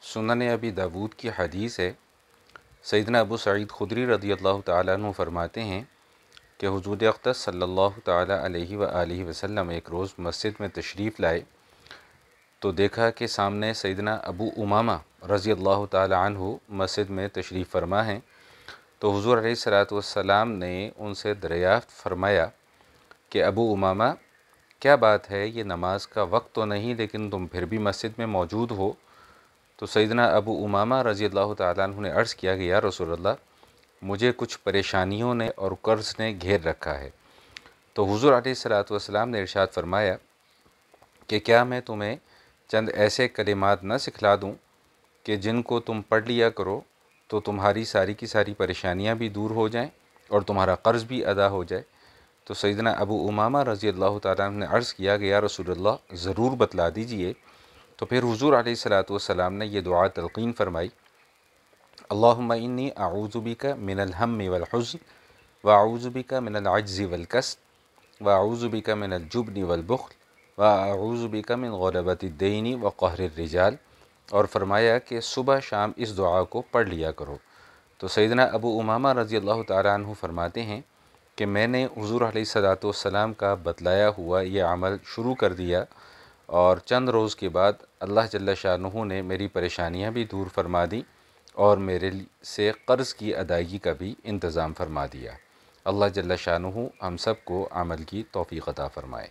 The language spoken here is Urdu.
سنن ابی داود کی حدیث ہے، سیدنا ابو سعید خدری رضی اللہ تعالیٰ عنہ فرماتے ہیں کہ حضور اقدس صلی اللہ تعالیٰ علیہ وآلہ وسلم ایک روز مسجد میں تشریف لائے تو دیکھا کہ سامنے سیدنا ابو امامہ رضی اللہ تعالیٰ عنہ مسجد میں تشریف فرما ہیں۔ تو حضور علیہ الصلوۃ والسلام نے ان سے دریافت فرمایا کہ ابو امامہ کیا بات ہے، یہ نماز کا وقت تو نہیں لیکن تم پھر بھی مسجد میں موجود ہو؟ تو سیدنا ابو امامہ رضی اللہ تعالیٰ عنہ نے عرض کیا کہ یا رسول اللہ، مجھے کچھ پریشانیوں نے اور قرض نے گھیر رکھا ہے۔ تو حضور علیہ الصلوۃ والسلام نے ارشاد فرمایا کہ کیا میں تمہیں چند ایسے کلمات نہ سکھلا دوں کہ جن کو تم پڑھ لیا کرو تو تمہاری ساری کی ساری پریشانیاں بھی دور ہو جائیں اور تمہارا قرض بھی ادا ہو جائے؟ تو سیدنا ابو امامہ رضی اللہ تعالیٰ عنہ نے عرض کیا کہ یا رسول اللہ ضرور بتلا دیجئے۔ تو پھر حضور علیہ الصلوۃ والسلام نے یہ دعا تلقین فرمائی، اللہم انی اعوذ بک من الہم والحزن واعوذ بک من العجز والکسل واعوذ بک من الجبن والبخل واعوذ بک من غلبۃ الدین وقہر الرجال، اور فرمایا کہ صبح شام اس دعا کو پڑھ لیا کرو۔ تو سیدنا ابو امامہ رضی اللہ تعالیٰ عنہ فرماتے ہیں کہ میں نے حضور علیہ الصلوۃ والسلام کا بتلایا ہوا یہ عمل شروع کر دیا، اور چند روز کے بعد اللہ جل شانہ نے میری پریشانیاں بھی دور فرما دیں اور میرے سے قرض کی ادائیگی کا بھی انتظام فرما دیا۔ اللہ جل شانہ ہم سب کو عمل کی توفیق عطا فرمائے۔